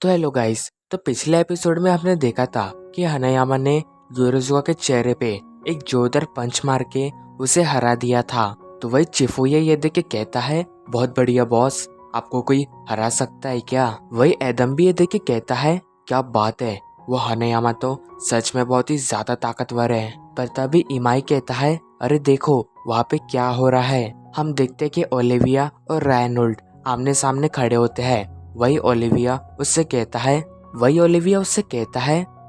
तो hello guys. तो पिछले एपिसोड में हमने देखा था कि हनायामा ने योरोजुका के चेहरे पे एक जोरदार पंच मार के उसे हरा दिया था। तो वही चिफुया ये देख के कहता है, बहुत बढ़िया बॉस, आपको कोई हरा सकता है क्या। वही एदम भी ये देख के कहता है, क्या बात है, वो हनायामा तो सच में बहुत ही ज्यादा ताकतवर है। पर तभी इमाई कहता है, अरे देखो वहाँ पे क्या हो रहा है। हम देखते हैं कि ओलिविया और रायनोल्ड आमने सामने खड़े होते हैं। वही ओलिविया उससे कहता है,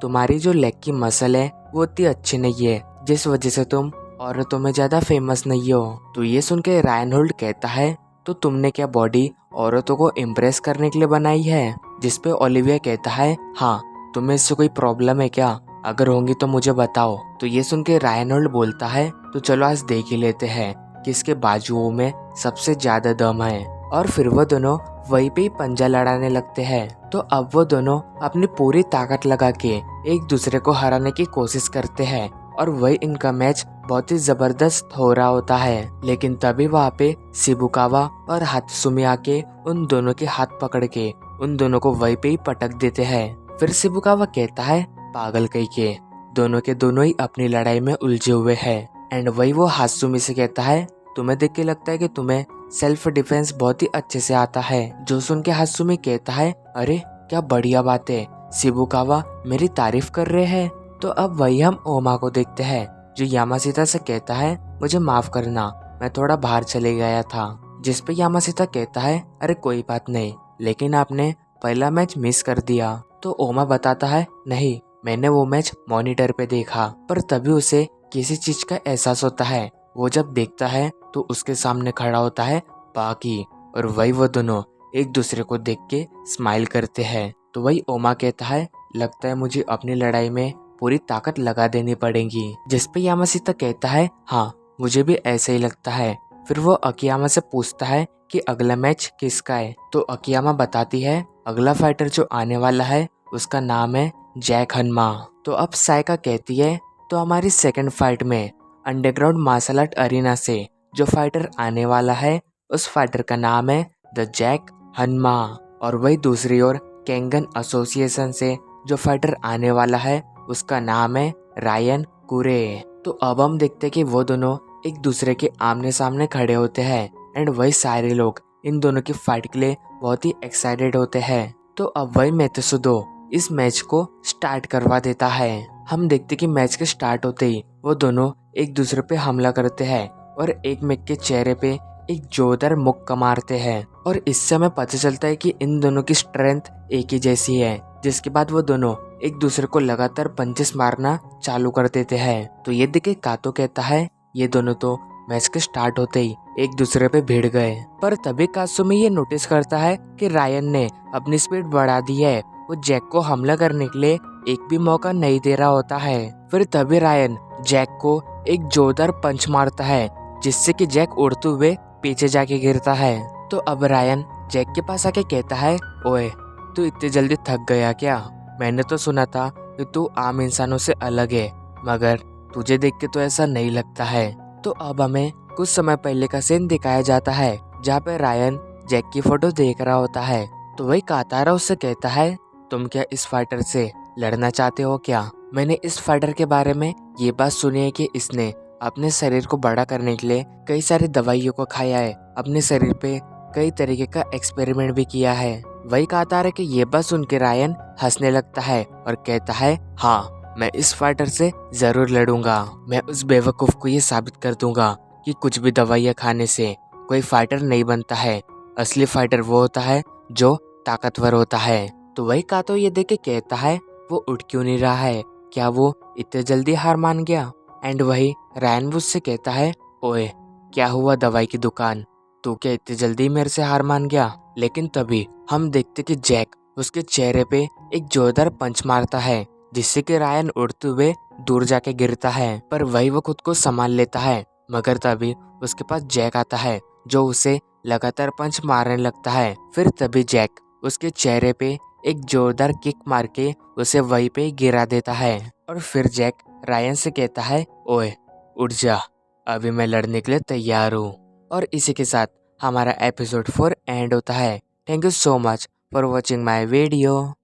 तुम्हारी जो लेग की मसल है वो उतनी अच्छी नहीं है, जिस वजह से तुम औरतों में ज्यादा फेमस नहीं हो। तो ये सुन के रायनहोल्ड कहता है, तो तुमने क्या बॉडी औरतों को इम्प्रेस करने के लिए बनाई है। जिसपे ओलिविया कहता है, हाँ, तुम्हें इससे कोई प्रॉब्लम है क्या, अगर होंगी तो मुझे बताओ। तो ये सुन के रायनहोल्ड बोलता है, तो चलो आज देख ही लेते हैं किसके बाजुओं में सबसे ज्यादा दम है। और फिर वो दोनों वहीं पे ही पंजा लड़ाने लगते हैं। तो अब वो दोनों अपनी पूरी ताकत लगा के एक दूसरे को हराने की कोशिश करते हैं और वही इनका मैच बहुत ही जबरदस्त हो रहा होता है। लेकिन तभी वहाँ पे शिबुकावा और हात्सुमी आके उन दोनों के हाथ पकड़ के उन दोनों को वहीं पे ही पटक देते हैं। फिर शिबुकावा कहता है, पागल कहीं के, दोनों के दोनों ही अपनी लड़ाई में उलझे हुए हैं। एंड वही वो हात्सुमी से कहता है, तुम्हें देख के लगता है कि तुम्हें सेल्फ डिफेंस बहुत ही अच्छे से आता है। जो सुन के हात्सुमी कहता है, अरे क्या बढ़िया बात है, शिबुकावा मेरी तारीफ कर रहे हैं। तो अब वही हम ओमा को देखते हैं, जो यामाशिता से कहता है, मुझे माफ करना, मैं थोड़ा बाहर चले गया था। जिसपे यामाशिता कहता है, अरे कोई बात नहीं, लेकिन आपने पहला मैच मिस कर दिया। तो ओमा बताता है, नहीं, मैंने वो मैच मॉनिटर पे देखा। पर तभी उसे किसी चीज का एहसास होता है। वो जब देखता है तो उसके सामने खड़ा होता है बाकी, और वही वो दोनों एक दूसरे को देख के स्माइल करते हैं। तो वही ओमा कहता है, लगता है मुझे अपनी लड़ाई में पूरी ताकत लगा देनी पड़ेगी। जिसपे यामाशिता कहता है, हाँ, मुझे भी ऐसा ही लगता है। फिर वो अकियामा से पूछता है कि अगला मैच किसका है। तो अकियामा बताती है, अगला फाइटर जो आने वाला है उसका नाम है जैक हन्मा। तो अब सायका कहती है, तो हमारी सेकंड फाइट में अंडरग्राउंड मार्शल आर्ट अरीना से जो फाइटर आने वाला है उस फाइटर का नाम है द जैक हन्मा। और वही दूसरी ओर केंगन एसोसिएशन से जो फाइटर आने वाला है उसका नाम है रायन कुरे। तो अब हम देखते हैं कि वो दोनों एक दूसरे के आमने सामने खड़े होते हैं एंड वही सारे लोग इन दोनों की फाइट के लिए बहुत ही एक्साइटेड होते हैं। तो अब वही मेत्सुदो इस मैच को स्टार्ट करवा देता है। हम देखते कि मैच के स्टार्ट होते ही वो दोनों एक दूसरे पे हमला करते हैं और एक मेक के चेहरे पे एक जोरदार मुक्का मारते हैं। और इससे हमें पता चलता है कि इन दोनों की स्ट्रेंथ एक ही जैसी है। जिसके बाद वो दोनों एक दूसरे को लगातार पंचेस मारना चालू कर देते हैं। तो ये देखे कातो कहता है, ये दोनों तो मैच के स्टार्ट होते ही एक दूसरे पे भिड़ गए। पर तभी कात्सुमी ये नोटिस करता है कि रायन ने अपनी स्पीड बढ़ा दी है। वो जैक को हमला करने के लिए एक भी मौका नहीं दे रहा होता है। फिर तभी रायन जैक को एक जोरदार पंच मारता है, जिससे कि जैक उड़ते हुए पीछे जाके गिरता है। तो अब रायन जैक के पास आके कहता है, ओए, तू इतनी जल्दी थक गया क्या? मैंने तो सुना था कि तू आम इंसानों से अलग है, मगर तुझे देख के तो ऐसा नहीं लगता है। तो अब हमें कुछ समय पहले का सीन दिखाया जाता है, जहाँ पे रायन जैक की फोटो देख रहा होता है। तो वही कातारा उससे कहता है, तुम क्या इस फाइटर से लड़ना चाहते हो क्या? मैंने इस फाइटर के बारे में ये बात सुनी है कि इसने अपने शरीर को बड़ा करने के लिए कई सारी दवाइयों को खाया है, अपने शरीर पे कई तरीके का एक्सपेरिमेंट भी किया है। वही कहता है कि ये बात सुन के रायन हंसने लगता है और कहता है, हाँ, मैं इस फाइटर से जरूर लड़ूंगा। मैं उस बेवकूफ को ये साबित कर दूंगा कि कुछ भी दवाइयाँ खाने से कोई फाइटर नहीं बनता है। असली फाइटर वो होता है जो ताकतवर होता है। तो वही कातो ये देख के कहता है, वो उठ क्यों नहीं रहा है? क्या वो इतने जल्दी हार मान गया? एंड वही रायन से कहता है, ओए, क्या हुआ दवाई की दुकान, तू क्या इतनी जल्दी मेरे से हार मान गया? लेकिन तभी हम देखते कि जैक उसके चेहरे पे एक जोरदार पंच मारता है, जिससे कि रायन उड़ते हुए दूर जाके गिरता है। पर वही वो खुद को संभाल लेता है, मगर तभी उसके पास जैक आता है, जो उसे लगातार पंच मारने लगता है। फिर तभी जैक उसके चेहरे पे एक जोरदार किक मार के उसे वहीं पे गिरा देता है। और फिर जैक रायन से कहता है, ओए, उठ जा, अभी मैं लड़ने के लिए तैयार हूँ। और इसी के साथ हमारा एपिसोड 4 एंड होता है। Thank you so much for watching my video.